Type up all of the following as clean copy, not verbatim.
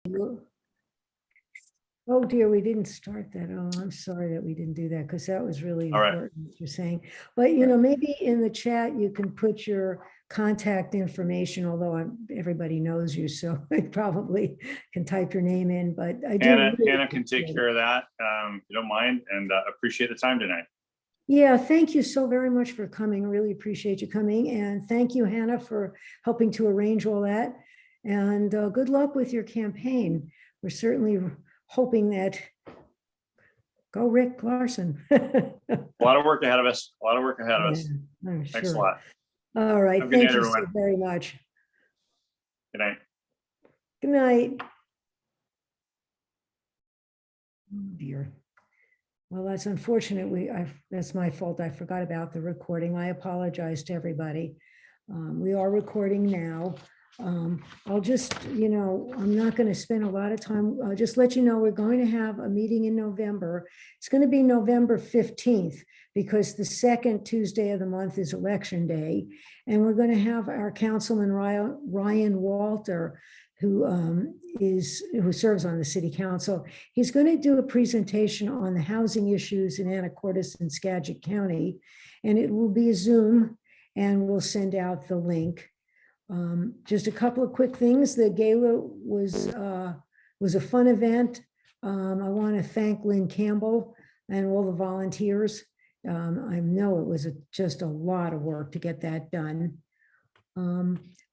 Oh dear, we didn't start that. Oh, I'm sorry that we didn't do that because that was really All right. important what you're saying. But you know, maybe in the chat you can put your contact information, although everybody knows you, so I probably can type your name in, but I do. Anna can take care of that, if you don't mind, and appreciate the time tonight. Yeah, thank you so very much for coming. Really appreciate you coming. And thank you, Hannah, for helping to arrange all that. And good luck with your campaign. We're certainly hoping that, go Rick Larson. A lot of work ahead of us. A lot of work ahead of us. I'm Thanks a sure. lot. All right. Have a good Thank night, you so everyone. very much. Good night. Good night. Oh dear. Well, that's unfortunate. That's my fault. I forgot about the recording. I apologize to everybody. We are recording now. I'll just, I'm not going to spend a lot of time. I'll just let you know we're going to have a meeting in November. It's going to be November 15th because the second Tuesday of the month is election day. And we're going to have our Councilman Ryan Walter, who serves on the city council. He's going to do a presentation on the housing issues in Anacortes and Skagit County, and it will be a Zoom, and we'll send out the link. Just a couple of quick things. The gala was a fun event. I want to thank Lynn Campbell and all the volunteers. I know it was just a lot of work to get that done.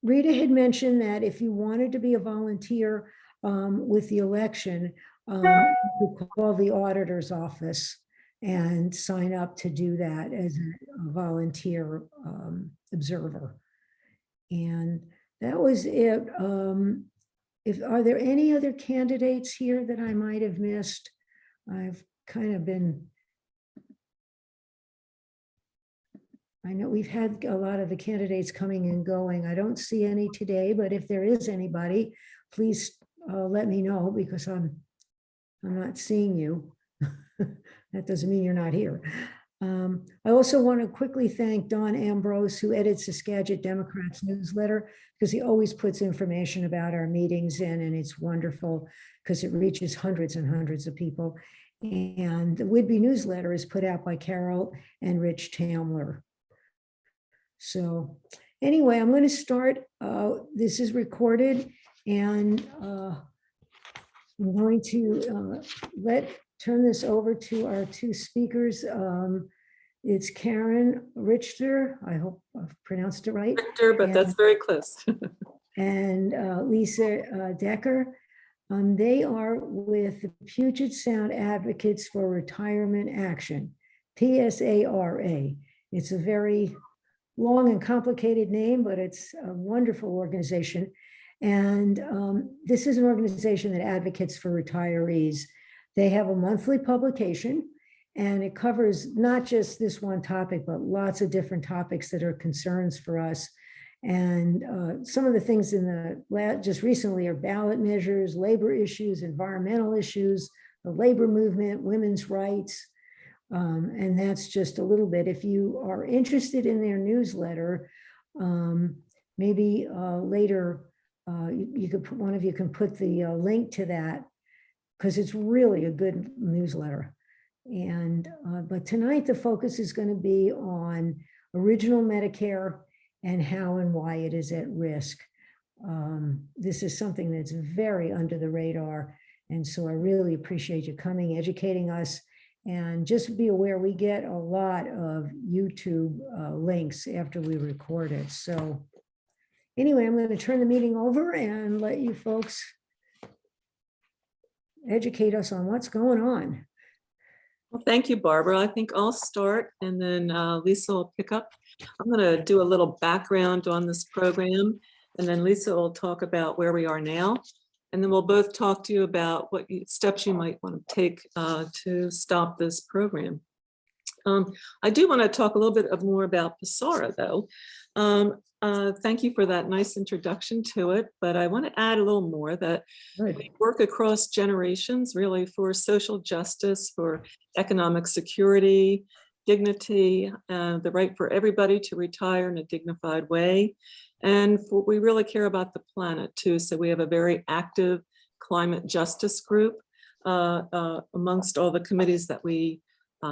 Rita had mentioned that if you wanted to be a volunteer with the election, you could call the auditor's office and sign up to do that as a volunteer observer. And that was it. Are there any other candidates here that I might have missed? I've kind of been, I know we've had a lot of the candidates coming and going. I don't see any today, but if there is anybody, please let me know because I'm not seeing you. That doesn't mean you're not here. I also want to quickly thank Don Ambrose, who edits the Skagit Democrats newsletter, because he always puts information about our meetings in, and it's wonderful because it reaches hundreds and hundreds of people. And the Whidbey newsletter is put out by Carol and Rich Tamler. So anyway, I'm going to start. This is recorded, and I'm going to turn this over to our two speakers. It's Karen Richter. I hope I've pronounced it right. Richter, but that's very close. And Lisa Dekker. They are with the Puget Sound Advocates for Retirement Action, PSARA. It's a very long and complicated name, but it's a wonderful organization. And this is an organization that advocates for retirees. They have a monthly publication, and it covers not just this one topic, but lots of different topics that are concerns for us. And some of the things in the just recently are ballot measures, labor issues, environmental issues, the labor movement, women's rights. And that's just a little bit. If you are interested in their newsletter, maybe later you could one of you can put the link to that, because it's really a good newsletter. And but tonight the focus is going to be on original Medicare and how and why it is at risk. This is something that's very under the radar, and so I really appreciate you coming, educating us. And just be aware, we get a lot of YouTube links after we record it. So anyway, I'm going to turn the meeting over and let you folks educate us on what's going on. Well, thank you, Barbara. I think I'll start, and then Lisa will pick up. I'm going to do a little background on this program, and then Lisa will talk about where we are now. And then we'll both talk to you about what steps you might want to take to stop this program. I do want to talk a little bit more about PSARA, though. Thank you for that nice introduction to it, but I want to add a little more that we work across generations, really, for social justice, for economic security, dignity, the right for everybody to retire in a dignified way. And we really care about the planet too. So we have a very active climate justice group amongst all the committees that we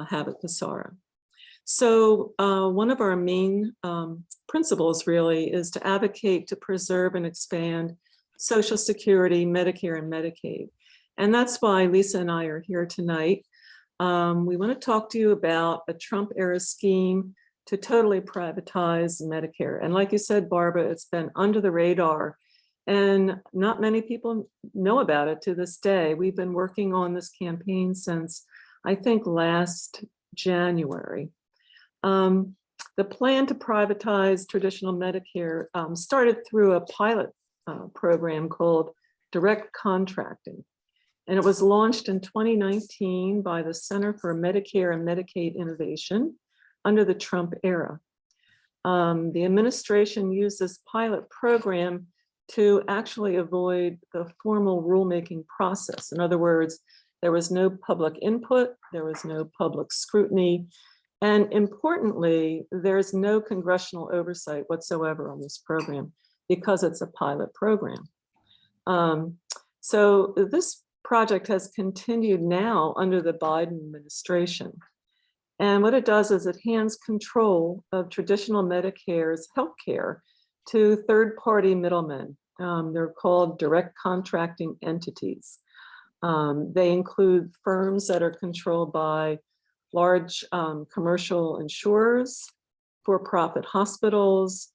have at PSARA. So one of our main principles really is to advocate to preserve and expand Social Security, Medicare, and Medicaid. And that's why Lisa and I are here tonight. We want to talk to you about a Trump era scheme to totally privatize Medicare. And like you said, Barbara, it's been under the radar and not many people know about it to this day. We've been working on this campaign since, I think, last January. The plan to privatize traditional Medicare started through a pilot program called direct contracting. And it was launched in 2019 by the Center for Medicare and Medicaid Innovation under the Trump era. The administration used this pilot program to actually avoid the formal rulemaking process. In other words, there was no public input, there was no public scrutiny, and importantly, there's no congressional oversight whatsoever on this program because it's a pilot program. So this project has continued now under the Biden administration. And what it does is it hands control of traditional Medicare's healthcare to third-party middlemen. They're called direct contracting entities. They include firms that are controlled by large commercial insurers, for-profit hospitals,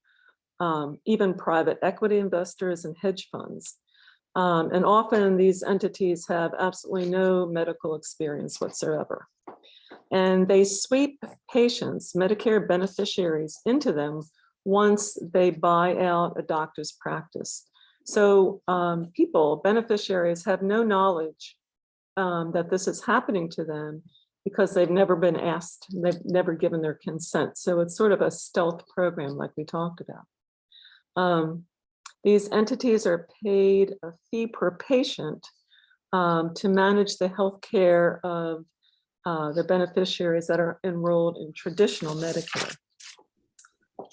even private equity investors and hedge funds. And often these entities have absolutely no medical experience whatsoever. And they sweep patients, Medicare beneficiaries, into them once they buy out a doctor's practice. So beneficiaries have no knowledge that this is happening to them because they've never been asked, they've never given their consent. So it's sort of a stealth program like we talked about. These entities are paid a fee per patient to manage the health care of the beneficiaries that are enrolled in traditional Medicare.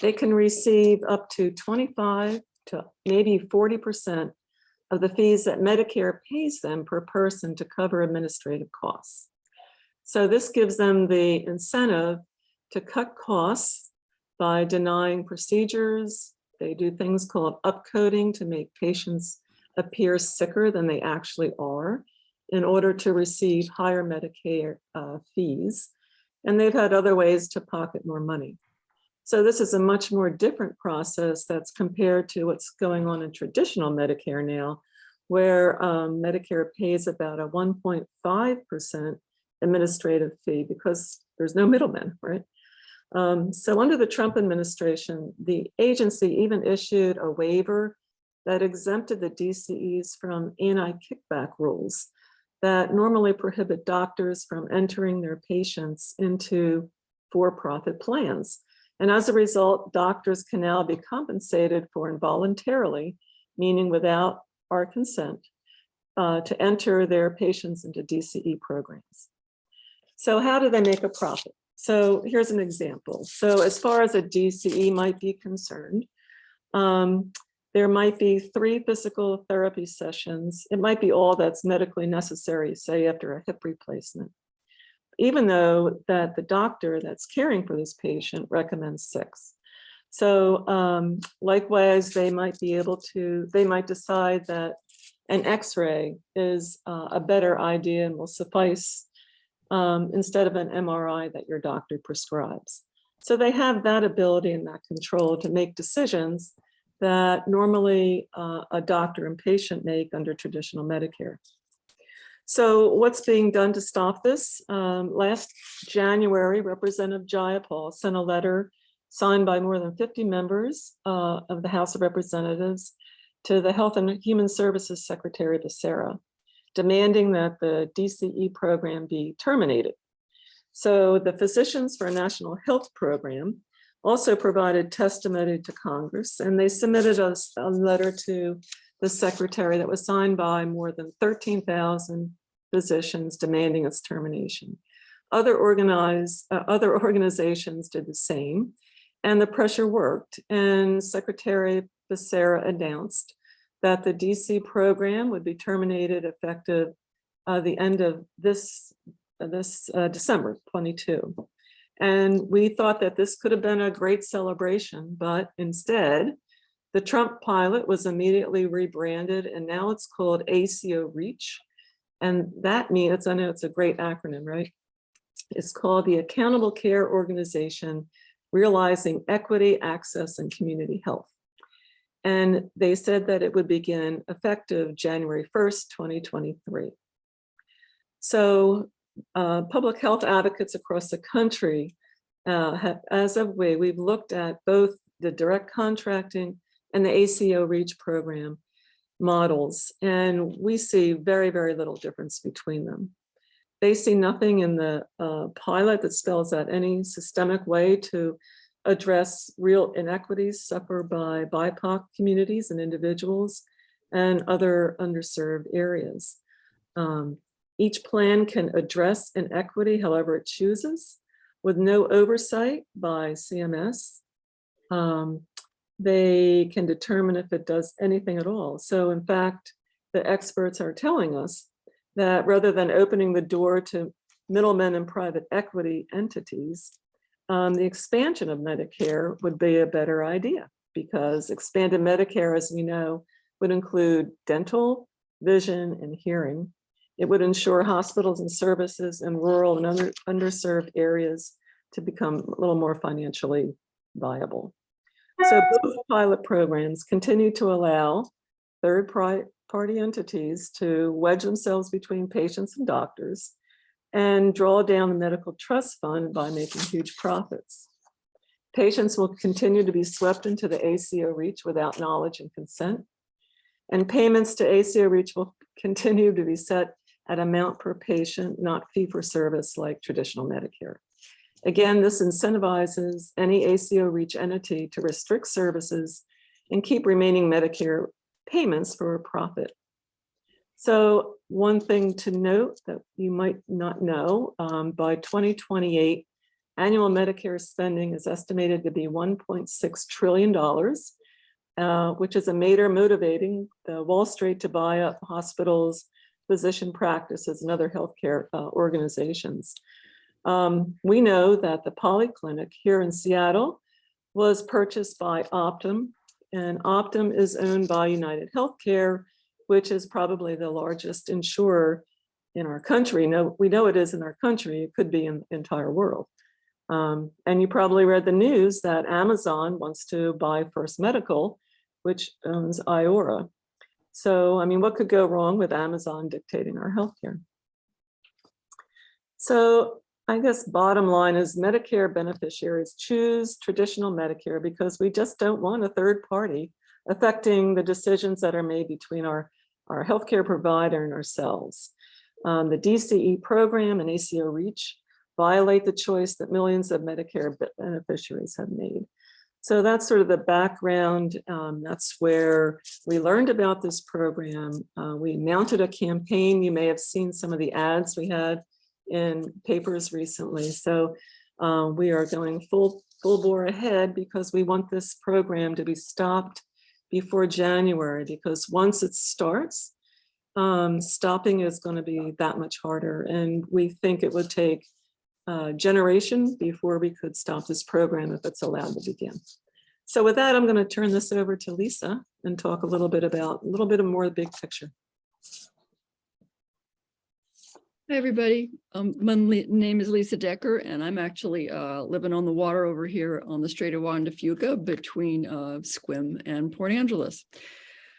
They can receive up to 25 to maybe 40% of the fees that Medicare pays them per person to cover administrative costs. So this gives them the incentive to cut costs by denying procedures. They do things called upcoding to make patients appear sicker than they actually are in order to receive higher Medicare fees. And they've had other ways to pocket more money. So this is a much more different process that's compared to what's going on in traditional Medicare now, where Medicare pays about a 1.5% administrative fee because there's no middleman, right? So under the Trump administration, the agency even issued a waiver that exempted the DCEs from anti-kickback rules that normally prohibit doctors from entering their patients into for-profit plans. And as a result, doctors can now be compensated for involuntarily, meaning without our consent, to enter their patients into DCE programs. So how do they make a profit? So here's an example. So as far as a DCE might be concerned, there might be 3 physical therapy sessions. It might be all that's medically necessary, say after a hip replacement, even though that the doctor that's caring for this patient recommends 6. So likewise, they might decide that an X-ray is a better idea and will suffice instead of an MRI that your doctor prescribes. So they have that ability and that control to make decisions that normally a doctor and patient make under traditional Medicare. So what's being done to stop this? Last January, Representative Jayapal sent a letter signed by more than 50 members of the House of Representatives to the Health and Human Services Secretary PSARA, demanding that the DCE program be terminated. So the Physicians for a National Health Program also provided testimony to Congress, and they submitted a letter to the secretary that was signed by more than 13,000 physicians demanding its termination. Other organizations did the same, and the pressure worked. And Secretary PSARA announced that the DC program would be terminated effective the end of this December 22. And we thought that this could have been a great celebration, but instead, the Trump pilot was immediately rebranded, and now it's called ACO REACH. And that means, I know it's a great acronym, right? It's called the Accountable Care Organization, Realizing Equity, Access, and Community Health. And they said that it would begin effective January 1st, 2023. So public health advocates across the country have, as of we've looked at both the direct contracting and the ACO REACH program models, and we see very, very little difference between them. They see nothing in the pilot that spells out any systemic way to address real inequities suffered by BIPOC communities and individuals and other underserved areas. Each plan can address inequity however it chooses, with no oversight by CMS. They can determine if it does anything at all. So in fact, the experts are telling us that rather than opening the door to middlemen and private equity entities, the expansion of Medicare would be a better idea, because expanded Medicare, as we know, would include dental, vision, and hearing. It would ensure hospitals and services in rural and underserved areas to become a little more financially viable. So both pilot programs continue to allow third-party entities to wedge themselves between patients and doctors and draw down the medical trust fund by making huge profits. Patients will continue to be swept into the ACO REACH without knowledge and consent. And payments to ACO REACH will continue to be set at amount per patient, not fee for service like traditional Medicare. Again, this incentivizes any ACO REACH entity to restrict services and keep remaining Medicare payments for a profit. So one thing to note that you might not know, by 2028, annual Medicare spending is estimated to be $1.6 trillion, which is a major motivating the Wall Street to buy up hospitals, physician practices, and other healthcare organizations. We know that the Polyclinic here in Seattle was purchased by Optum, and Optum is owned by United Healthcare, which is probably the largest insurer in our country. No, we know it is in our country. It could be in the entire world. And you probably read the news that Amazon wants to buy First Medical, which owns Iora. So, I mean, what could go wrong with Amazon dictating our healthcare? So I guess bottom line is Medicare beneficiaries choose traditional Medicare because we just don't want a third party affecting the decisions that are made between our healthcare provider and ourselves. The DCE program and ACO REACH violate the choice that millions of Medicare beneficiaries have made. So that's sort of the background. That's where we learned about this program. We mounted a campaign. You may have seen some of the ads we had in papers recently. So we are going full bore ahead because we want this program to be stopped before January, because once it starts, stopping is going to be that much harder. And we think it would take a generation before we could stop this program if it's allowed to begin. So with that, I'm going to turn this over to Lisa and talk a little bit more of the big picture. Hi, everybody. My name is Lisa Dekker, and I'm actually living on the water over here on the Strait of Juan de Fuca between Sequim and Port Angeles.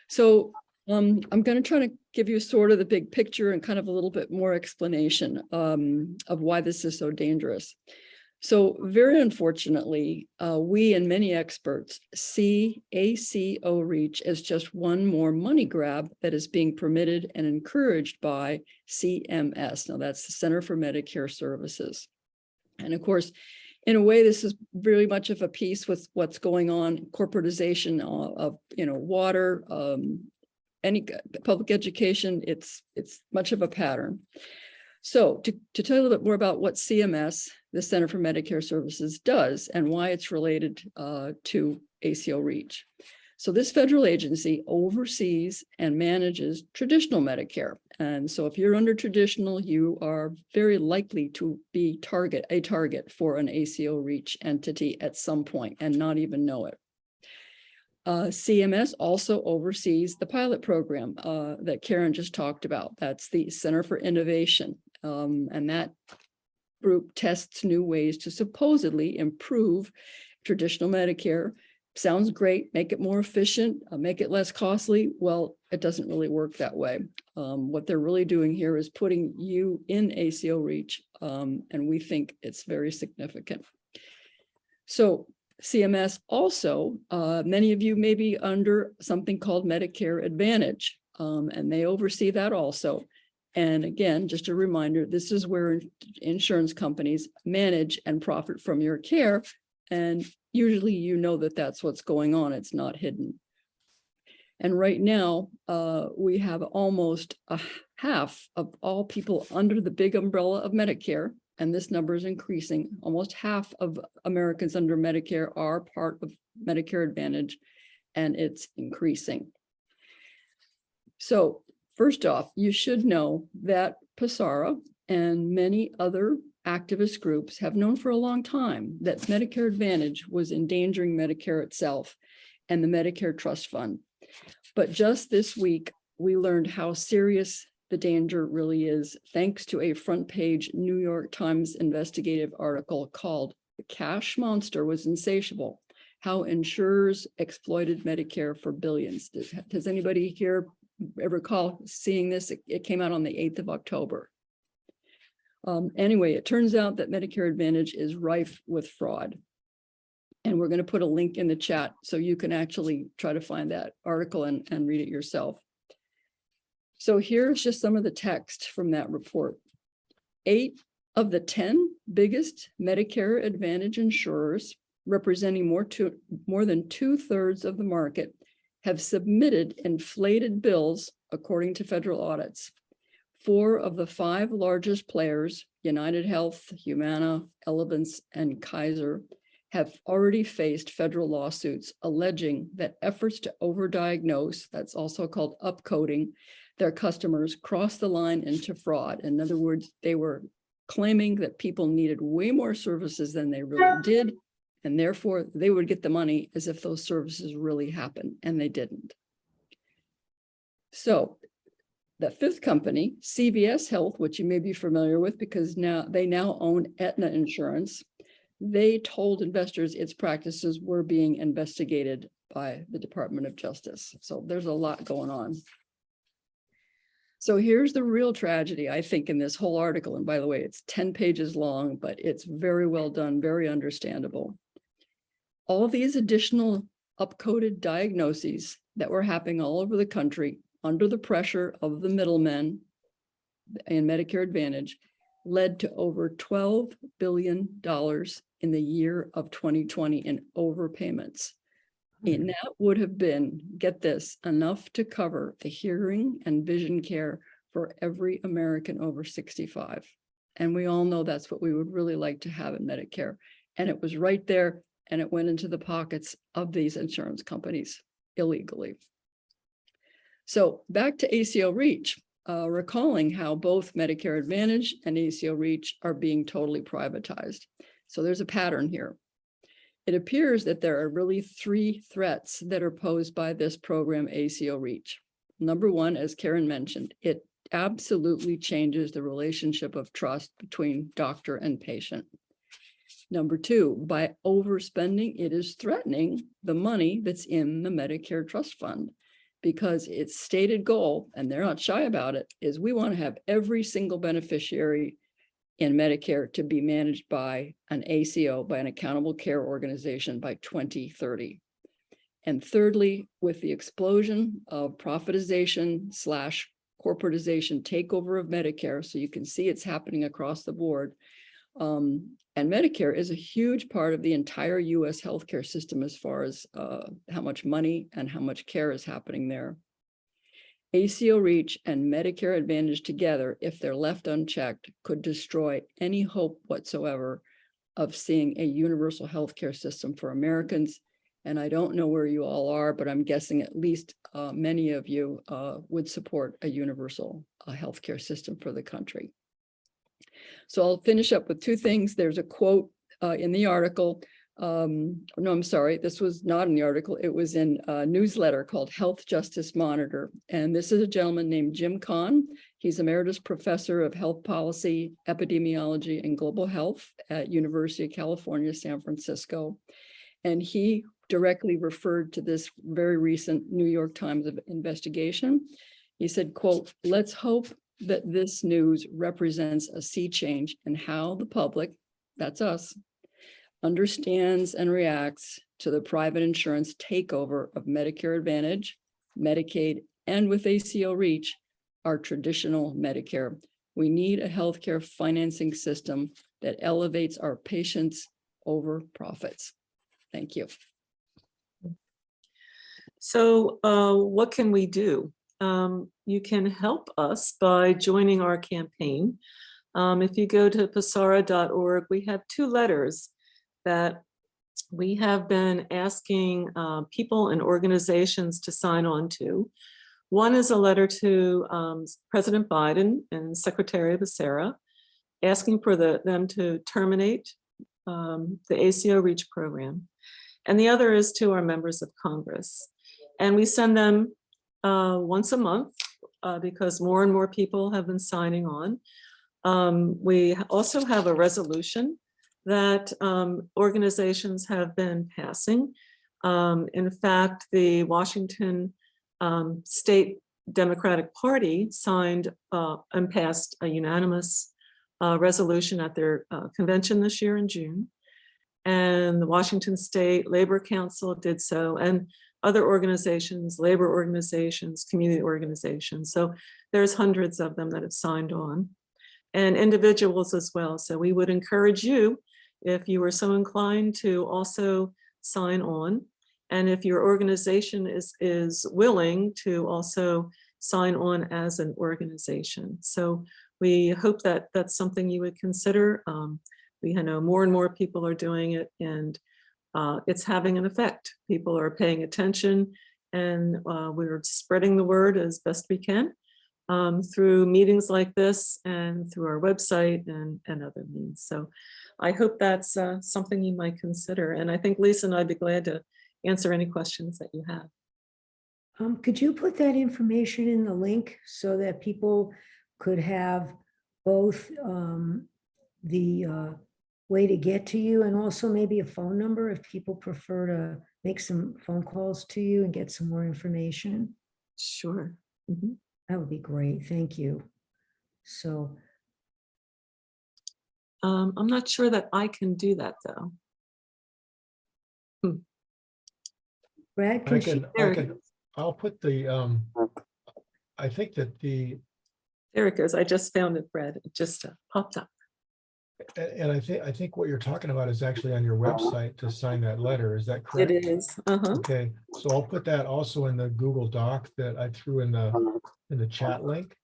So I'm going to try to give you sort of the big picture and kind of a little bit more explanation of why this is so dangerous. So very unfortunately, we and many experts see ACO REACH as just one more money grab that is being permitted and encouraged by CMS. Now that's the Center for Medicare Services. And of course, in a way, this is really much of a piece with what's going on, corporatization of water, any public education. It's much of a pattern. So to tell you a little bit more about what CMS, the Center for Medicare Services, does and why it's related to ACO REACH. So this federal agency oversees and manages traditional Medicare. And so if you're under traditional, you are very likely to be a target for an ACO REACH entity at some point and not even know it. CMS also oversees the pilot program that Karen just talked about. That's the Center for Innovation. And that group tests new ways to supposedly improve traditional Medicare. Sounds great, make it more efficient, make it less costly. Well, it doesn't really work that way. What they're really doing here is putting you in ACO REACH, and we think it's very significant. So CMS also, many of you may be under something called Medicare Advantage, and they oversee that also. And again, just a reminder, this is where insurance companies manage and profit from your care. And usually you know that that's what's going on. It's not hidden. And right now, we have almost a half of all people under the big umbrella of Medicare. And this number is increasing. Almost half of Americans under Medicare are part of Medicare Advantage, and it's increasing. So first off, you should know that PASARA and many other activist groups have known for a long time that Medicare Advantage was endangering Medicare itself and the Medicare Trust Fund. But just this week, we learned how serious the danger really is, thanks to a front page New York Times investigative article called "The Cash Monster Was Insatiable: How Insurers Exploited Medicare for Billions." Does anybody here ever recall seeing this? It came out on the 8th of October. Anyway, it turns out that Medicare Advantage is rife with fraud. And we're going to put a link in the chat so you can actually try to find that article and read it yourself. So here's just some of the text from that report. 8 of the 10 biggest Medicare Advantage insurers, representing more than 2/3 of the market, have submitted inflated bills according to federal audits. 4 of the 5 largest players, United Health, Humana, Elevance, and Kaiser, have already faced federal lawsuits alleging that efforts to overdiagnose, that's also called upcoding, their customers crossed the line into fraud. In other words, they were claiming that people needed way more services than they really did, and therefore they would get the money as if those services really happened, and they didn't. So the 5th company, CVS Health, which you may be familiar with because they now own Aetna Insurance, they told investors its practices were being investigated by the Department of Justice. So there's a lot going on. So here's the real tragedy, I think, in this whole article. And by the way, it's 10 pages long, but it's very well done, very understandable. All of these additional upcoded diagnoses that were happening all over the country under the pressure of the middlemen in Medicare Advantage led to over $12 billion in the year of 2020 in overpayments. And that would have been, get this, enough to cover the hearing and vision care for every American over 65. And we all know that's what we would really like to have in Medicare. And it was right there, and it went into the pockets of these insurance companies illegally. So back to ACO REACH, recalling how both Medicare Advantage and ACO REACH are being totally privatized. So there's a pattern here. It appears that there are really 3 threats that are posed by this program, ACO REACH. Number one, as Karen mentioned, it absolutely changes the relationship of trust between doctor and patient. Number 2, by overspending, it is threatening the money that's in the Medicare Trust Fund, because its stated goal, and they're not shy about it, is we want to have every single beneficiary in Medicare to be managed by an ACO, by an accountable care organization, by 2030. And thirdly, with the explosion of profitization / corporatization takeover of Medicare, so you can see it's happening across the board. And Medicare is a huge part of the entire US healthcare system as far as how much money and how much care is happening there. ACO REACH and Medicare Advantage together, if they're left unchecked, could destroy any hope whatsoever of seeing a universal healthcare system for Americans. And I don't know where you all are, but I'm guessing at least many of you would support a universal healthcare system for the country. So I'll finish up with two things. There's a quote in the article. No, I'm sorry, this was not in the article. It was in a newsletter called Health Justice Monitor. And this is a gentleman named Jim Kahn. He's Emeritus Professor of Health Policy, Epidemiology, and Global Health at University of California, San Francisco. And he directly referred to this very recent New York Times investigation. He said, quote, "Let's hope that this news represents a sea change in how the public," that's us, "understands and reacts to the private insurance takeover of Medicare Advantage, Medicaid, and with ACO REACH, our traditional Medicare. We need a healthcare financing system that elevates our patients over profits." Thank you. So what can we do? You can help us by joining our campaign. If you go to pasara.org, we have 2 letters that we have been asking people and organizations to sign on to. One is a letter to President Biden and Secretary Becerra, asking for them to terminate the ACO REACH program. And the other is to our members of Congress. And we send them once a month because more and more people have been signing on. We also have a resolution that organizations have been passing. In fact, the Washington State Democratic Party signed and passed a unanimous resolution at their convention this year in June. And the Washington State Labor Council did so, and other organizations, labor organizations, community organizations. So there's hundreds of them that have signed on, and individuals as well. So we would encourage you, if you are so inclined, to also sign on. And if your organization is willing to also sign on as an organization. So we hope that that's something you would consider. We know more and more people are doing it, and it's having an effect. People are paying attention, and we're spreading the word as best we can through meetings like this and through our website and other means. So I hope that's something you might consider. And I think Lisa and I'd be glad to answer any questions that you have. Could you put that information in the link so that people could have both the way to get to you and also maybe a phone number if people prefer to make some phone calls to you and get some more information? Sure. Mm-hmm. That would be great. Thank you. So I'm not sure that I can do that though. Brad, I'll put the, I think that there it goes. I just found it, Brad. It just popped up. and I think what you're talking about is actually on your website to sign that letter. Is that correct? It is. Okay, so I'll put that also in the Google Doc that I threw in the chat link.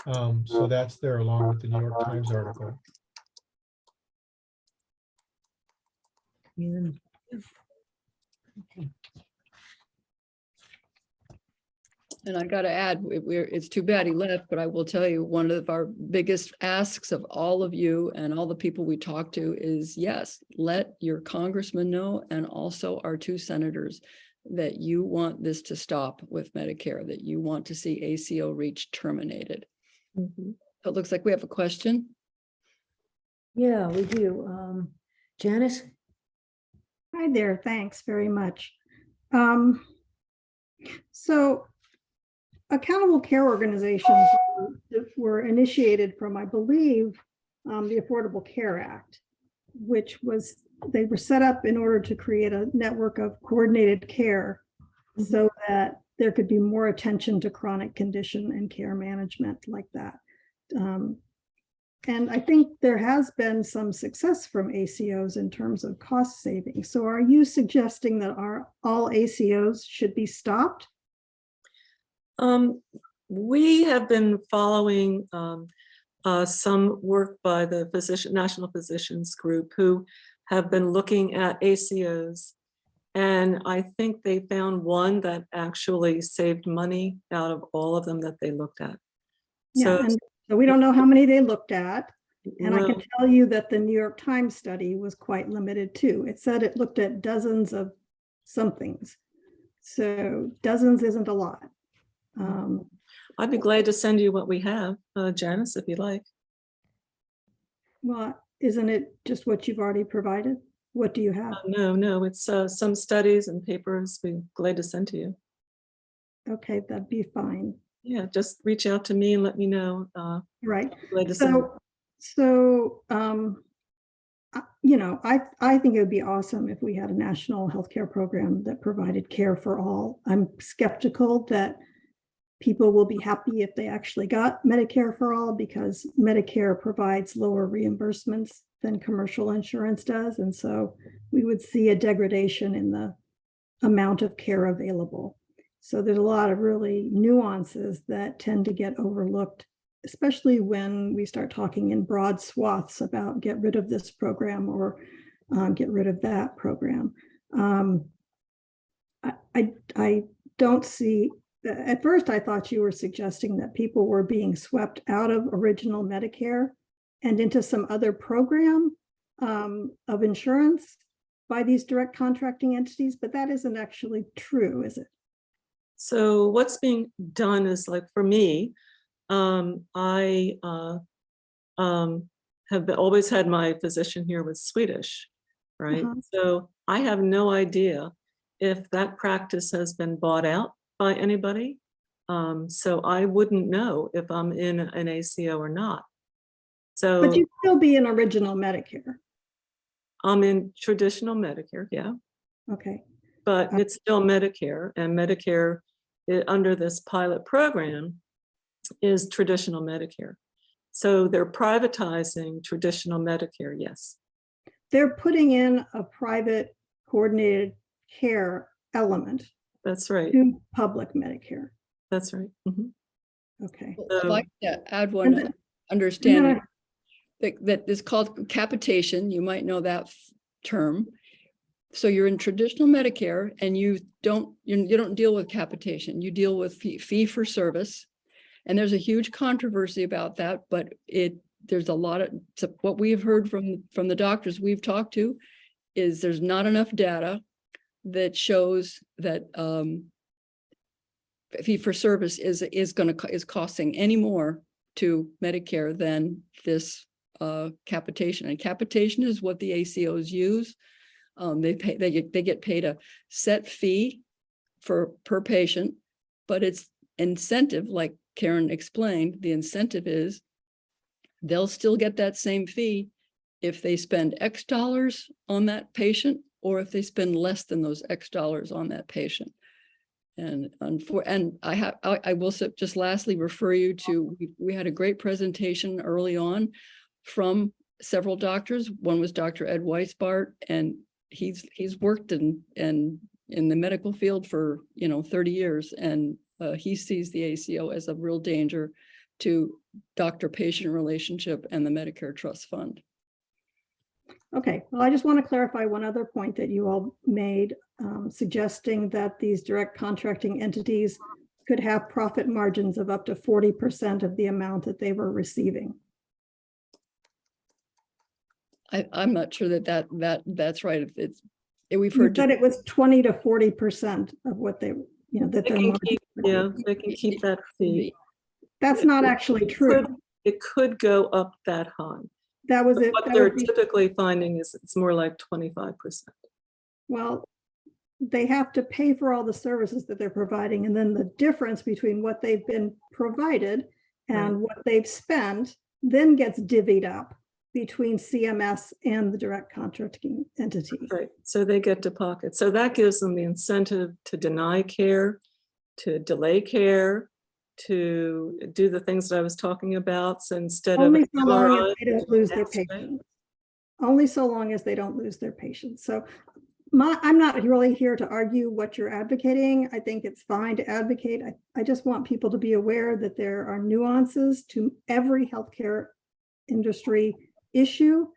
So that's there along with the New York Times article. yeah. And I got to add, it's too bad he left, but I will tell you, one of our biggest asks of all of you and all the people we talk to is, yes, let your congressman know, and also our 2 senators, that you want this to stop with Medicare, that you want to see ACO REACH terminated. Mm-hmm. So it looks like we have a question. Yeah, we do. Janice? Hi there, thanks very much. So accountable care organizations were initiated from, I believe, the Affordable Care Act, which was, they were set up in order to create a network of coordinated care so that there could be more attention to chronic condition and care management like that. And I think there has been some success from ACOs in terms of cost saving. So are you suggesting that all ACOs should be stopped? We have been following some work by the National Physicians Group, who have been looking at ACOs And I think they found one that actually saved money out of all of them that they looked at. Yeah, So, and so we don't know how many they looked at. And I well, can tell you that the New York Times study was quite limited too. It said it looked at dozens of somethings. So dozens isn't a lot. I'd be glad to send you what we have, Janice, if you like. Well, isn't it just what you've already provided? What do you have? No, it's some studies and papers. We're glad to send to you. Okay, that'd be fine. Yeah, just reach out to me and let me know. Right. Glad to send. You know, I think it would be awesome if we had a national healthcare program that provided care for all. I'm skeptical that people will be happy if they actually got Medicare for all, because Medicare provides lower reimbursements than commercial insurance does. And so we would see a degradation in the amount of care available. So there's a lot of really nuances that tend to get overlooked, especially when we start talking in broad swaths about get rid of this program or get rid of that program. I don't see, at first I thought you were suggesting that people were being swept out of original Medicare and into some other program of insurance by these direct contracting entities, but that isn't actually true, is it? So what's being done is, like, for me, I have always had my physician here was Swedish, right? So I have no idea if that practice has been bought out by anybody. So I wouldn't know if I'm in an ACO or not. So But you'd still be in original Medicare. I'm in traditional Medicare, yeah, Okay. but it's still Medicare, and Medicare under this pilot program is traditional Medicare. So they're privatizing traditional Medicare, yes. They're putting in a private coordinated care element That's right. to public Medicare. That's right. Mhm. Okay. If I could add And one then- understanding that is called capitation. You might know that term. So you're in traditional Medicare and you don't deal with capitation. You deal with fee for service. And there's a huge controversy about that, but there's a lot of, what we've heard from the doctors we've talked to is there's not enough data that shows that fee for service is costing any more to Medicare than this capitation. And capitation is what the ACOs use. They get paid a set fee per patient, but it's incentive, like Karen explained, the incentive is they'll still get that same fee if they spend X dollars on that patient, or if they spend less than those X dollars on that patient. And I will just lastly refer you to, we had a great presentation early on from several doctors. One was Dr. Ed Weisbart, and he's worked in the medical field for 30 years, and he sees the ACO as a real danger to doctor-patient relationship and the Medicare Trust Fund. Okay, well, I just want to clarify one other point that you all made, suggesting that these direct contracting entities could have profit margins of up to 40% of the amount that they were receiving. I'm not sure that's right. We've You heard said it was 20 to 40% of what they, that They their can margins keep, would be. yeah, they can keep that fee. That's not actually true. It could go up that high. That was But it. what That they're would be, typically finding is it's more like 25%. well, they have to pay for all the services that they're providing, and then the difference between what they've been provided and what they've spent then gets divvied up between CMS and the direct contracting entity. Right, so they get to pocket. So that gives them the incentive to deny care, to delay care, to do the things that I was talking about. So instead of Only so long MRI, as they don't lose their X-ray. patients. Only so long as they don't lose their patients. So I'm not really here to argue what you're advocating. I think it's fine to advocate. I just want people to be aware that there are nuances to every healthcare industry issue,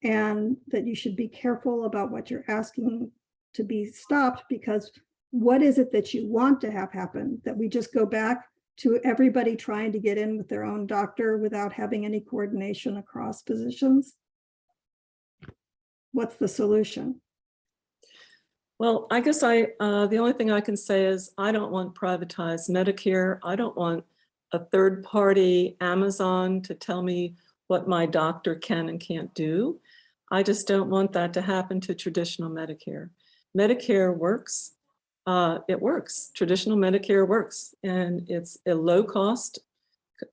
and that you should be careful about what you're asking to be stopped, because what is it that you want to have happen? That we just go back to everybody trying to get in with their own doctor without having any coordination across physicians? What's the solution? Well, I guess the only thing I can say is I don't want privatized Medicare. I don't want a third party Amazon to tell me what my doctor can and can't do. I just don't want that to happen to traditional Medicare. Medicare works. It works. Traditional Medicare works, and it's a low cost.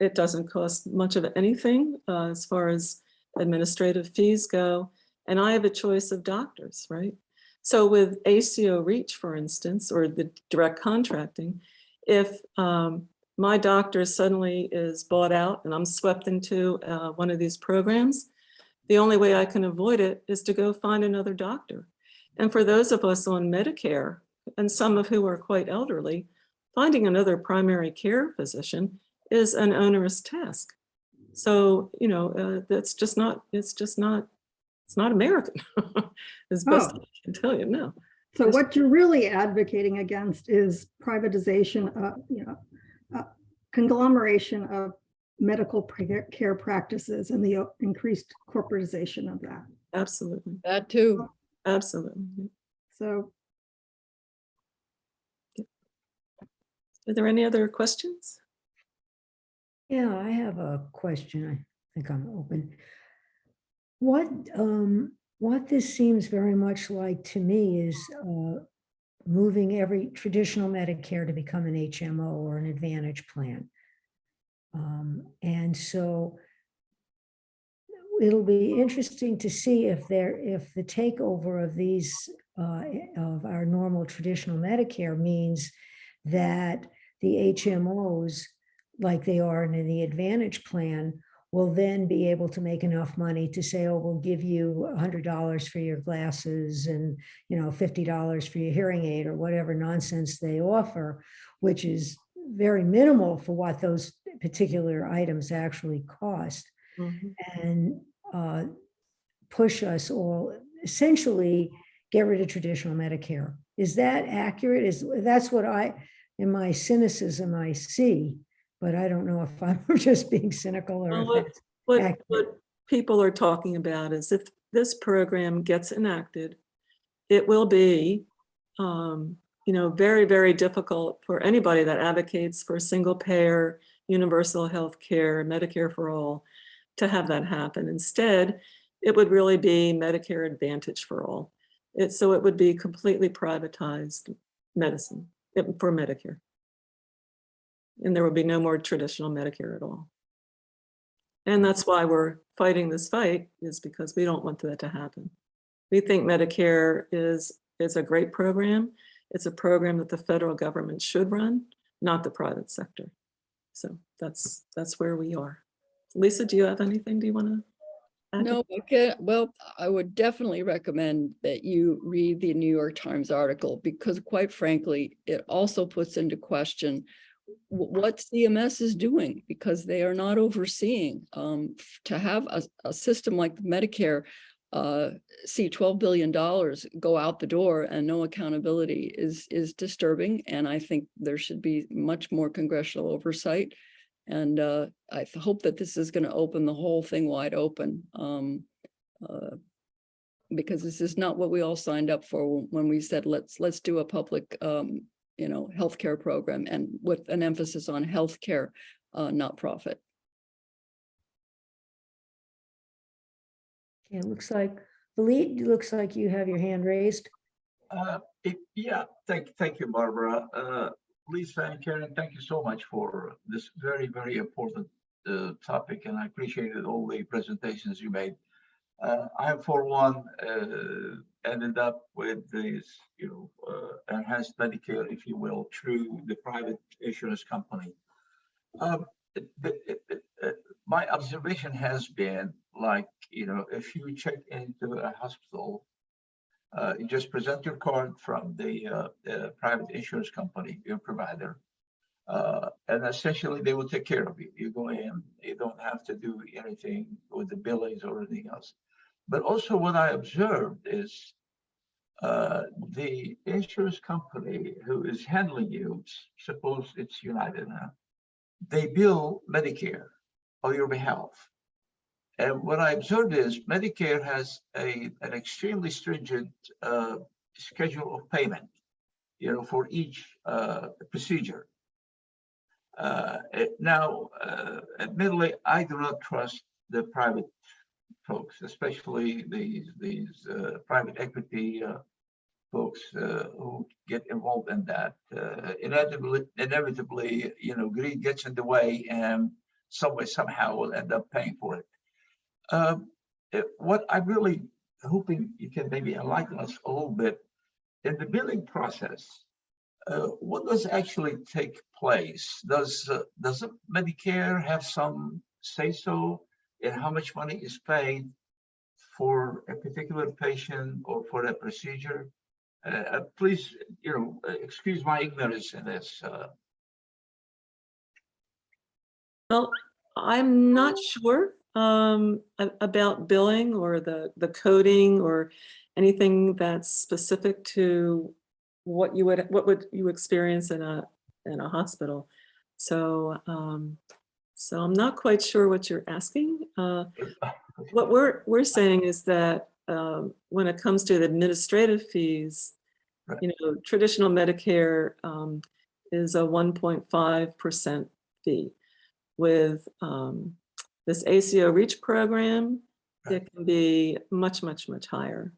It doesn't cost much of anything as far as administrative fees go. And I have a choice of doctors, right? So with ACO REACH, for instance, or the direct contracting, if my doctor suddenly is bought out and I'm swept into one of these programs, the only way I can avoid it is to go find another doctor. And for those of us on Medicare, and some of who are quite elderly, finding another primary care physician is an onerous task. So, you know, that's just not, it's not American, as best I can tell you, no. So what you're really advocating against is privatization, conglomeration of medical care practices and the increased corporatization of that. Absolutely, That too. absolutely. So Are there any other questions? Yeah, I have a question. I think I'm open. What this seems very much like to me is moving every traditional Medicare to become an HMO or an Advantage plan. And so it'll be interesting to see if the takeover of these of our normal traditional Medicare means that the HMOs, like they are in the Advantage plan, will then be able to make enough money to say, oh, we'll give you $100 for your glasses and, you know, $50 for your hearing aid or whatever nonsense they offer, which is very minimal for what those particular items actually cost, and push us all, essentially get rid of traditional Medicare. Is that accurate? That's what in my cynicism, I see, but I don't know if I'm just being cynical or Well, if that's what people are talking about is if this program gets enacted, it will be, you know, very, very difficult for anybody that advocates for single payer, universal health care, Medicare for all, to have that happen. Instead, it would really be Medicare Advantage for all. So it would be completely privatized medicine for Medicare. And there would be no more traditional Medicare at all. And that's why we're fighting this fight, is because we don't want that to happen. We think Medicare is a great program. It's a program that the federal government should run, not the private sector. So that's where we are. Lisa, do you have anything? Do you want to add? No, okay. Well, I would definitely recommend that you read the New York Times article, because quite frankly, it also puts into question what CMS is doing, because they are not overseeing. To have a system like Medicare see $12 billion go out the door and no accountability is disturbing. And I think there should be much more congressional oversight. And I hope that this is going to open the whole thing wide open, because this is not what we all signed up for when we said let's do a public healthcare program, and with an emphasis on healthcare, not profit. it looks like, Valit, it looks like you have your hand raised. Yeah, thank you, Barbara. Lisa and Karen, thank you so much for this very, very important topic, and I appreciated all the presentations you made. I, for one, ended up with this, enhanced Medicare, if you will, through the private insurance company. My observation has been, like, if you check into a hospital, you just present your card from the private insurance company, your provider, and essentially they will take care of you. You go in, you don't have to do anything with the billings or anything else. But also what I observed is the insurance company who is handling you, suppose it's United now, they bill Medicare on your behalf. And what I observed is Medicare has an extremely stringent schedule of payment, for each procedure. Now, admittedly, I do not trust the private folks, especially these private equity folks who get involved in that. Inevitably, greed gets in the way, and some way, somehow, will end up paying for it. What I'm really hoping you can maybe enlighten us a little bit in the billing process. What does actually take place? Does Medicare have some say so in how much money is paid for a particular patient or for a procedure? Please, excuse my ignorance in this. Well, I'm not sure about billing or the coding or anything that's specific to what would you experience in a hospital. So so I'm not quite sure what you're asking. What we're saying is that when it comes to the administrative fees, Right. Traditional Medicare is a 1.5% fee. With this ACO REACH program, it can be much, much, much higher.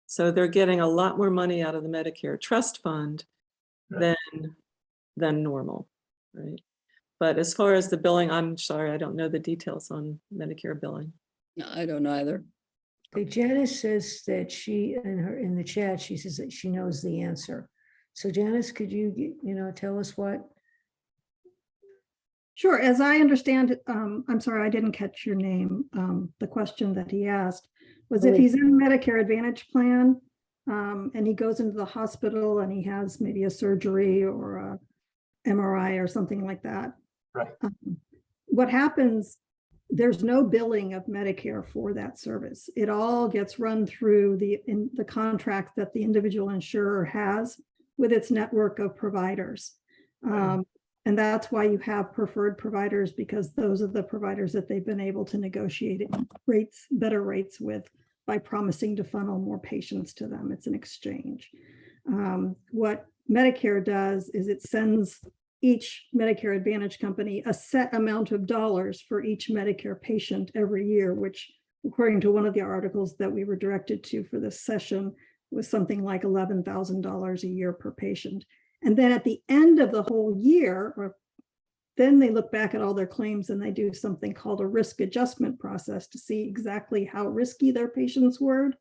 So they're getting a lot more money out of the Medicare Trust Fund Right. than normal, right? But as far as the billing, I'm sorry, I don't know the details on Medicare billing. No, I don't either. Okay, Janice says that in the chat, she says that she knows the answer. So Janice, could you, tell us what? Sure, as I understand it, I'm sorry, I didn't catch your name. The question that he asked was if he's in a Medicare Advantage plan and he goes into the hospital and he has maybe a surgery or a MRI or something like that. Right. What happens, there's no billing of Medicare for that service. It all gets run through the contract that the individual insurer has with its network of providers. And that's why you have preferred providers, because those are the providers that they've been able to negotiate better rates with by promising to funnel more patients to them. It's an exchange. What Medicare does is it sends each Medicare Advantage company a set amount of dollars for each Medicare patient every year, which according to one of the articles that we were directed to for this session was something like $11,000 a year per patient. And then at the end of the whole year, then they look back at all their claims and they do something called a risk adjustment process to see exactly how risky their patients were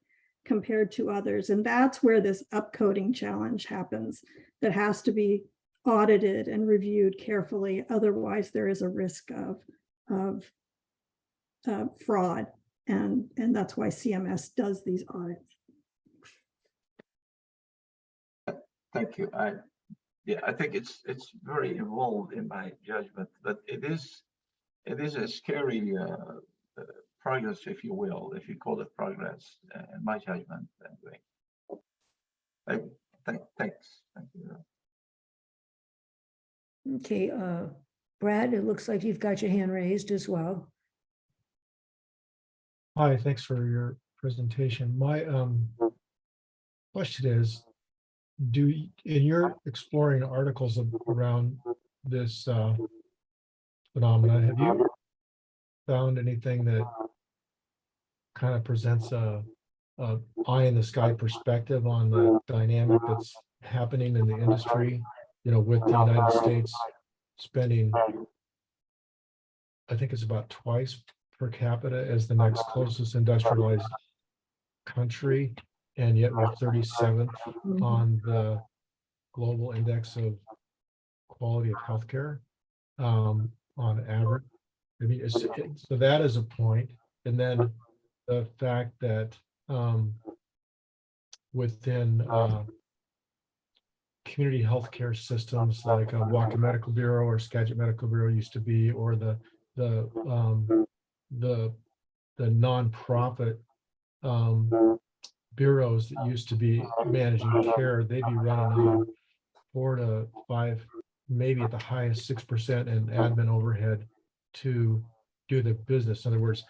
compared to others. And that's where this upcoding challenge happens. That has to be audited and reviewed carefully. Otherwise, there is a risk of fraud. And that's why CMS does these audits. Thank you. I think it's very involved in my judgment, but it is a scary progress, if you will, if you call it progress, in my judgment. Anyway. Thanks. Thank you. Okay, Brad, it looks like you've got your hand raised as well. Hi, thanks for your presentation. My question is, in your exploring articles around this phenomena, have you found anything that kind of presents a eye in the sky perspective on the dynamic that's happening in the industry, with the United States spending, I think it's about twice per capita as the next closest industrialized country, and yet we're 37th on the global index of quality of healthcare on average. I mean, so that is a point. And then the fact that within community healthcare systems like Waka Medical Bureau or Skagit Medical Bureau used to be, or the nonprofit bureaus that used to be managing care, they'd be running on 4 to 5, maybe at the highest 6% in admin overhead to do the business. In other words,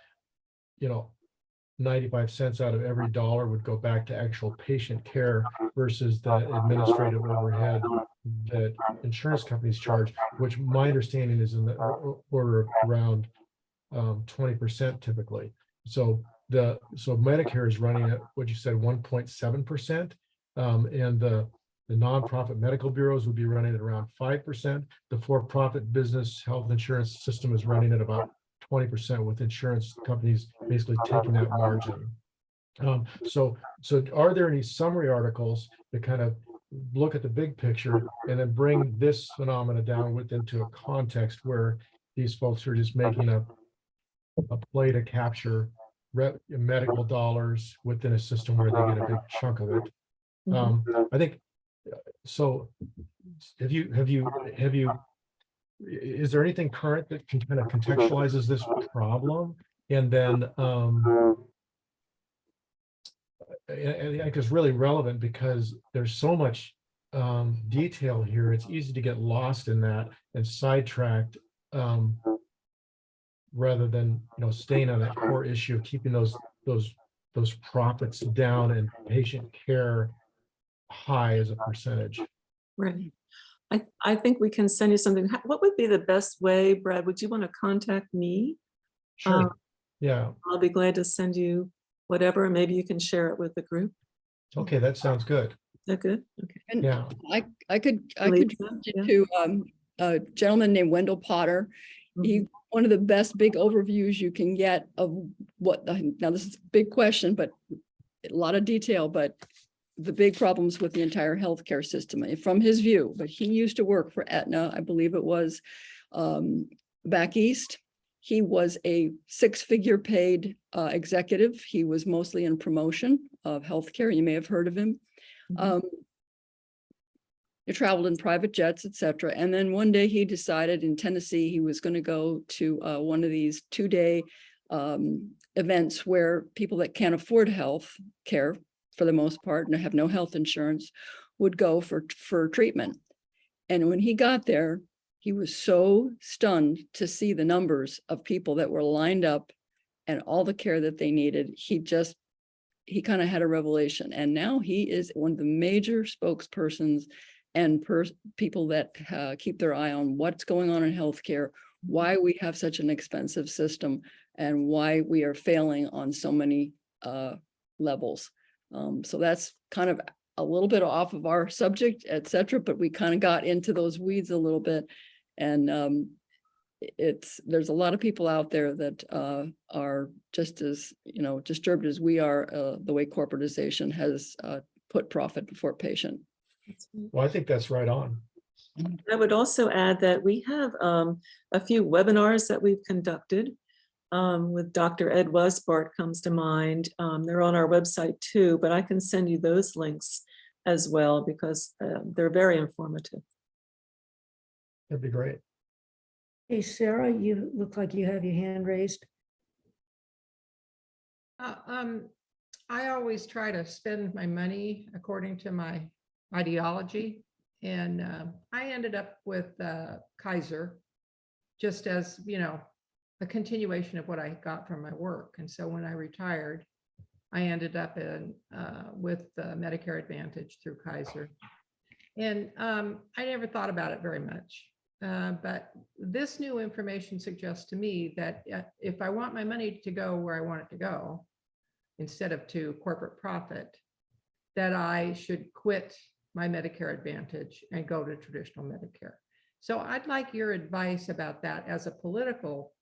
95 cents out of every dollar would go back to actual patient care versus the administrative overhead that insurance companies charge, which my understanding is in the order of around 20% typically. So Medicare is running at what you said, 1.7%, and the nonprofit medical bureaus would be running at around 5%. The for-profit business health insurance system is running at about 20%, with insurance companies basically taking that margin. So are there any summary articles that kind of look at the big picture and then bring this phenomena down into a context where these folks are just making a play to capture medical dollars within a system where they get a big chunk of it? I think so. Have you is there anything current that can kind of contextualizes this problem? And then I think it's really relevant because there's so much detail here. It's easy to get lost in that and sidetracked rather than staying on that core issue of keeping those profits down and patient care high as a percentage. Right. I think we can send you something. What would be the best way, Brad? Would you want to contact me? Sure. Yeah. I'll be glad to send you whatever. Maybe you can share it with the group. Okay, that sounds good. Is that good? Okay. And Yeah. I could Lisa, direct yeah. you to a gentleman named Wendell Potter. He, one of the best big overviews you can get of what, now this is a big question, but a lot of detail, but the big problems with the entire healthcare system from his view. But he used to work for Aetna, I believe it was, back east. He was a 6-figure paid executive. He was mostly in promotion of healthcare. You may have heard of him. He traveled in private jets, etc. And then one day he decided in Tennessee he was going to go to one of these 2-day events where people that can't afford health care for the most part and have no health insurance would go for treatment. And when he got there, he was so stunned to see the numbers of people that were lined up and all the care that they needed. He kind of had a revelation. And now he is one of the major spokespersons and people that keep their eye on what's going on in healthcare, why we have such an expensive system, and why we are failing on so many levels. So that's kind of a little bit off of our subject, etc. But we kind of got into those weeds a little bit. And there's a lot of people out there that are just as, disturbed as we are, the way corporatization has put profit before patient. Well, I think that's right on. I would also add that we have a few webinars that we've conducted with Dr. Ed Westbart comes to mind. They're on our website too, but I can send you those links as well because they're very informative. That'd be great. Hey, Sarah, you look like you have your hand raised. I always try to spend my money according to my ideology. And I ended up with Kaiser, just as, a continuation of what I got from my work. And so when I retired, I ended up with Medicare Advantage through Kaiser. And I never thought about it very much. But this new information suggests to me that if I want my money to go where I want it to go, instead of to corporate profit, that I should quit my Medicare Advantage and go to traditional Medicare. So I'd like your advice about that as a political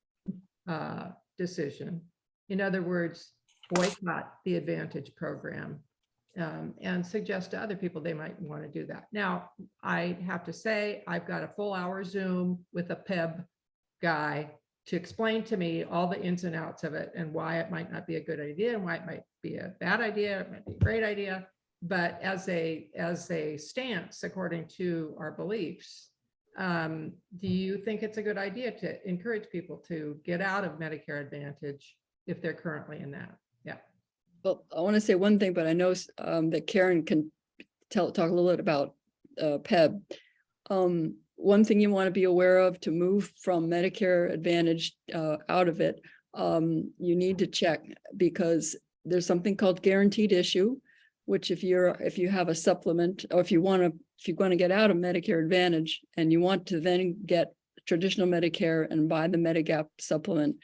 decision. In other words, boycott the Advantage program and suggest to other people they might want to do that. Now, I have to say, I've got a full hour Zoom with a PEB guy to explain to me all the ins and outs of it and why it might not be a good idea and why it might be a bad idea, it might be a great idea. But as a stance, according to our beliefs, do you think it's a good idea to encourage people to get out of Medicare Advantage if they're currently in that? Yeah. Well, I want to say one thing, but I know that Karen can talk a little bit about PEB. One thing you want to be aware of to move from Medicare Advantage out of it, you need to check, because there's something called guaranteed issue, which if you have a supplement, or if you want to get out of Medicare Advantage and you want to then get traditional Medicare and buy the Medigap supplement,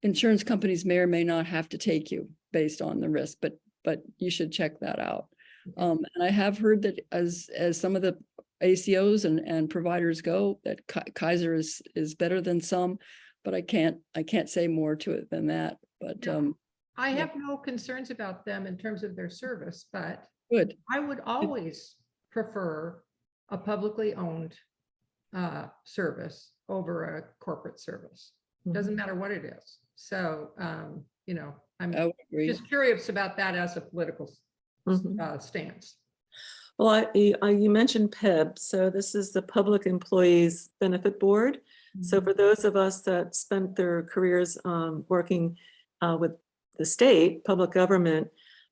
insurance companies may or may not have to take you based on the risk, but you should check that out. And I have heard that as some of the ACOs and providers go, that Kaiser is better than some, but I can't say more to it than that. But I have no concerns about them in terms of their service, but good. I would always prefer a publicly owned service over a corporate service. Doesn't matter what it is. So, you know, I'm I would agree. just curious about that as a political stance. Well, you mentioned PEB, so this is the Public Employees Benefit Board. So for those of us that spent their careers working with the state, public government,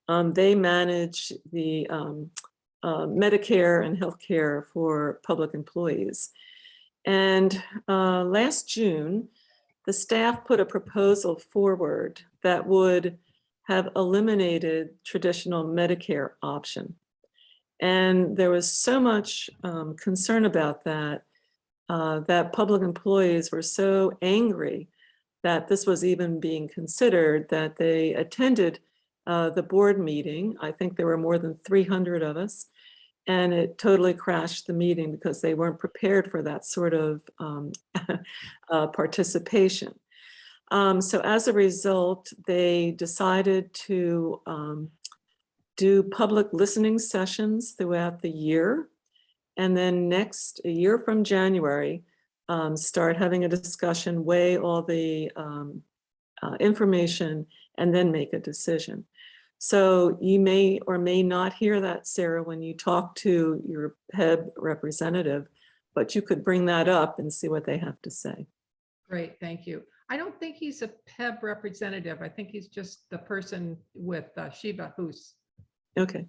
they manage the Medicare and healthcare for public employees. And last June, the staff put a proposal forward that would have eliminated traditional Medicare option. And there was so much concern about that, that public employees were so angry that this was even being considered, that they attended the board meeting. I think there were more than 300 of us, and it totally crashed the meeting because they weren't prepared for that sort of participation. So as a result, they decided to do public listening sessions throughout the year. And then a year from January, start having a discussion, weigh all the information, and then make a decision. So you may or may not hear that, Sarah, when you talk to your PEB representative, but you could bring that up and see what they have to say. Great, thank you. I don't think he's a PEB representative. I think he's just the person with Shiva who's Okay.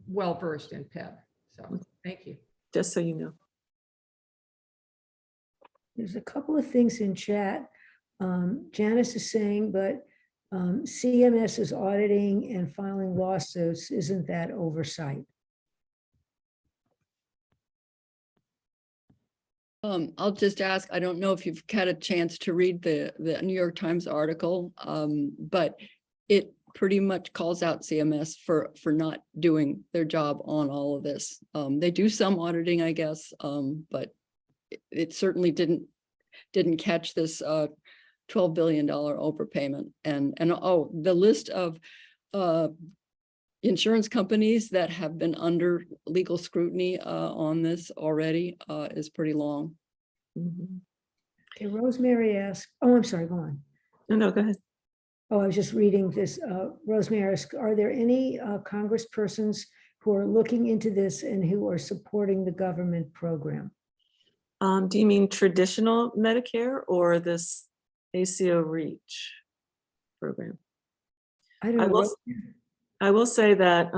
well-versed in PEB. So thank you. Just so you know. There's a couple of things in chat. Janice is saying, but CMS is auditing and filing lawsuits. Isn't that oversight? I'll just ask, I don't know if you've had a chance to read the New York Times article, but it pretty much calls out CMS for not doing their job on all of this. They do some auditing, I guess, but it certainly didn't catch this $12 billion overpayment. And the list of insurance companies that have been under legal scrutiny on this already is pretty long. Okay, Rosemary asked, oh, I'm sorry, go on. No, go ahead. Oh, I was just reading this. Rosemary asked, are there any congresspersons who are looking into this and who are supporting the government program? Do you mean traditional Medicare or this ACO REACH program? I don't know. I will say that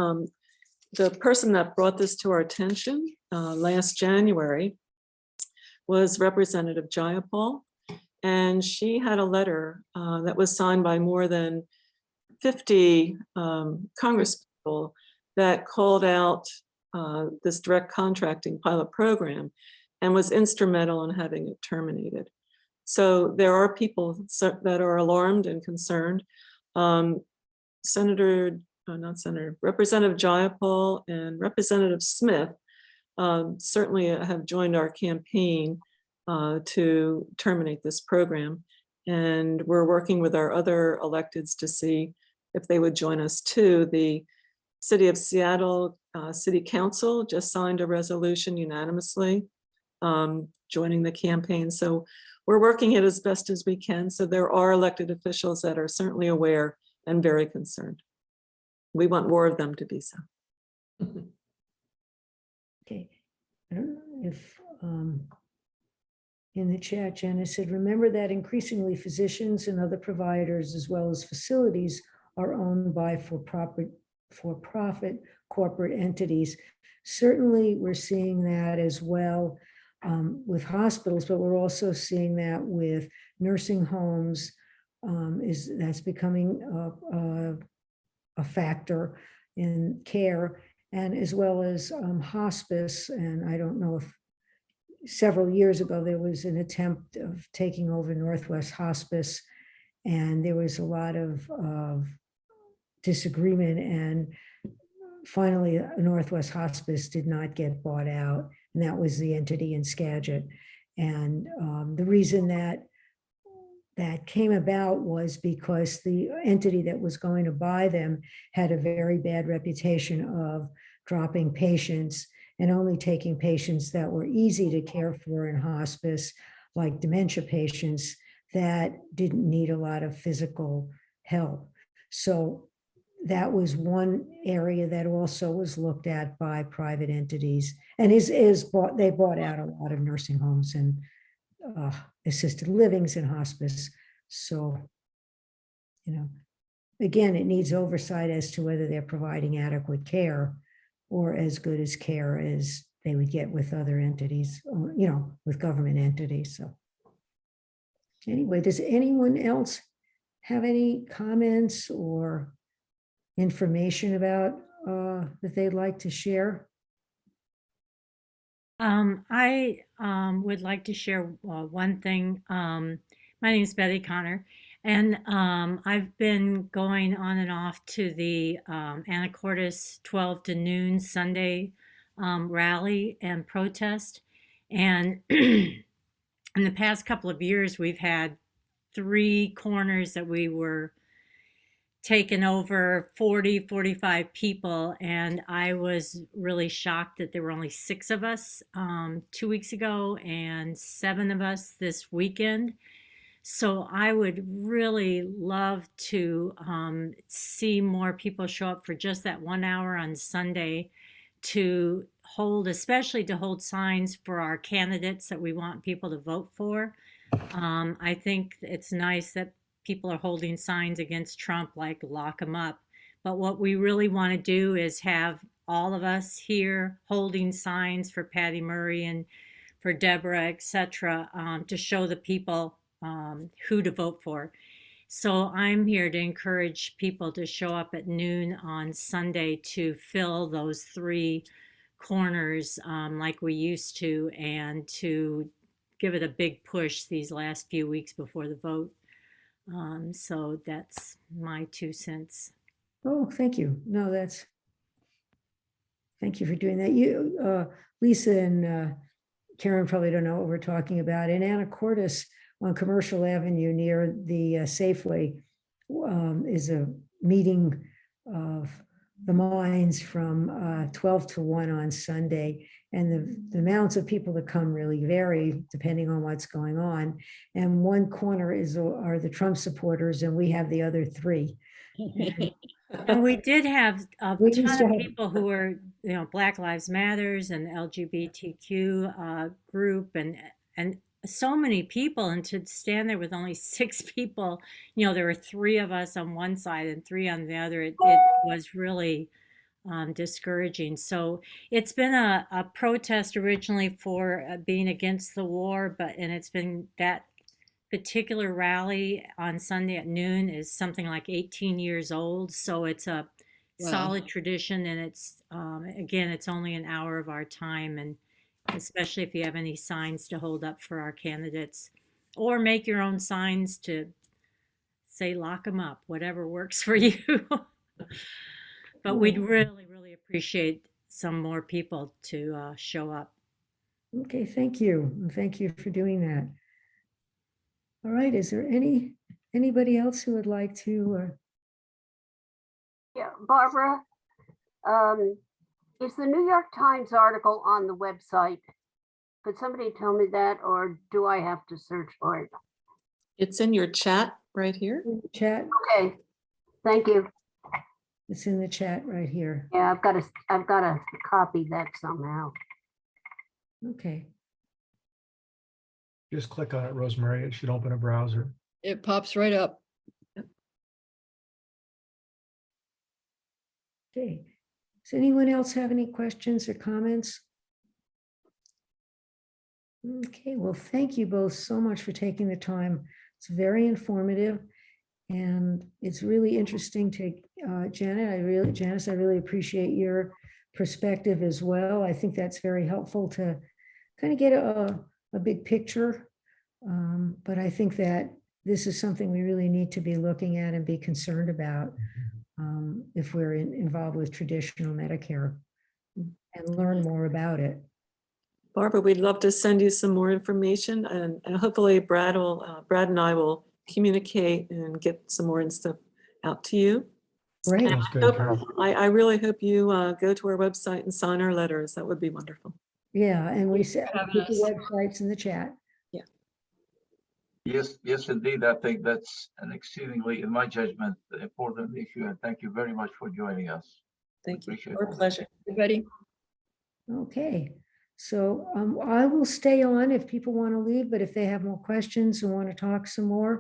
the person that brought this to our attention last January was Representative Jayapal, and she had a letter that was signed by more than 50 congresspeople that called out this direct contracting pilot program and was instrumental in having it terminated. So there are people that are alarmed and concerned. Representative Jayapal and Representative Smith certainly have joined our campaign to terminate this program. And we're working with our other electeds to see if they would join us too. The City of Seattle City Council just signed a resolution unanimously joining the campaign. So we're working it as best as we can. So there are elected officials that are certainly aware and very concerned. We want more of them to be so. Okay, I don't know if in the chat, Janice said, remember that increasingly physicians and other providers, as well as facilities, are owned by for-profit corporate entities. Certainly, we're seeing that as well with hospitals, but we're also seeing that with nursing homes. That's becoming a factor in care, and as well as hospice. And I don't know if several years ago there was an attempt of taking over Northwest Hospice, and there was a lot of disagreement, and finally Northwest Hospice did not get bought out, and that was the entity in Skagit. And the reason that came about was because the entity that was going to buy them had a very bad reputation of dropping patients and only taking patients that were easy to care for in hospice, like dementia patients that didn't need a lot of physical help. So that was one area that also was looked at by private entities, and they bought out a lot of nursing homes and assisted livings and hospice. So, again, it needs oversight as to whether they're providing adequate care or as good as care as they would get with other entities, with government entities. So anyway, does anyone else have any comments or information about that they'd like to share? I would like to share one thing. My name is Betty Connor, and I've been going on and off to the Anacortes 12 to noon Sunday rally and protest. And in the past couple of years, we've had 3 corners that we were taken over 45 people, and I was really shocked that there were only 6 of us 2 weeks ago and 7 of us this weekend. So I would really love to see more people show up for just that 1 hour on Sunday to hold, especially to hold signs for our candidates that we want people to vote for. I think it's nice that people are holding signs against Trump, like lock him up. But what we really want to do is have all of us here holding signs for Patty Murray and for Deborah, etc., to show the people who to vote for. So I'm here to encourage people to show up at noon on Sunday to fill those 3 corners like we used to, and to give it a big push these last few weeks before the vote. So that's my 2 cents. Oh, thank you. No, thank you for doing that. You, Lisa and Karen probably don't know what we're talking about. In Anacortes on Commercial Avenue near the Safeway is a meeting of the minds from 12 to 1 on Sunday. And the amounts of people that come really vary depending on what's going on. And one corner are the Trump supporters, and we have the other 3. And we did have a We used ton to of have- people who were, Black Lives Matters and LGBTQ group, and so many people, and to stand there with only 6 people, there were 3 of us on one side and 3 on the other. It was really discouraging. So it's been a protest originally for being against the war, and it's been that particular rally on Sunday at noon is something like 18 years old. So it's a Wow. solid tradition, and it's again, it's only an hour of our time, and especially if you have any signs to hold up for our candidates, or make your own signs to say lock them up, whatever works for you. But we'd really, really appreciate some more people to show up. Okay, thank you. Thank you for doing that. All right, is there anybody else who would like to? Yeah, Barbara, is the New York Times article on the website? Could somebody tell me that, or do I have to search for it? It's in your chat right here. Chat, Okay, thank you. it's in the chat right here. Yeah, I've got to copy that somehow. Okay, Just click on it, Rosemary. It should open a browser. It pops right up. Okay. Does anyone else have any questions or comments? Okay, well, thank you both so much for taking the time. It's very informative. And it's really interesting to, Janice, I really appreciate your perspective as well. I think that's very helpful to kind of get a big picture. But I think that this is something we really need to be looking at and be concerned about if we're involved with traditional Medicare and learn more about it. Barbara, we'd love to send you some more information and hopefully Brad and I will communicate and get some more stuff out to you. Great. And Sounds good, hope- Karen. I really hope you go to our website and sign our letters. That would be wonderful. Yeah, and we said having put the us. websites in the chat. Yes, indeed. I think that's an exceedingly, in my judgment, important issue. And thank you very much for joining us. Thank you. Appreciate Our it. pleasure. Everybody, Okay, so I will stay on if people want to leave, but if they have more questions and want to talk some more,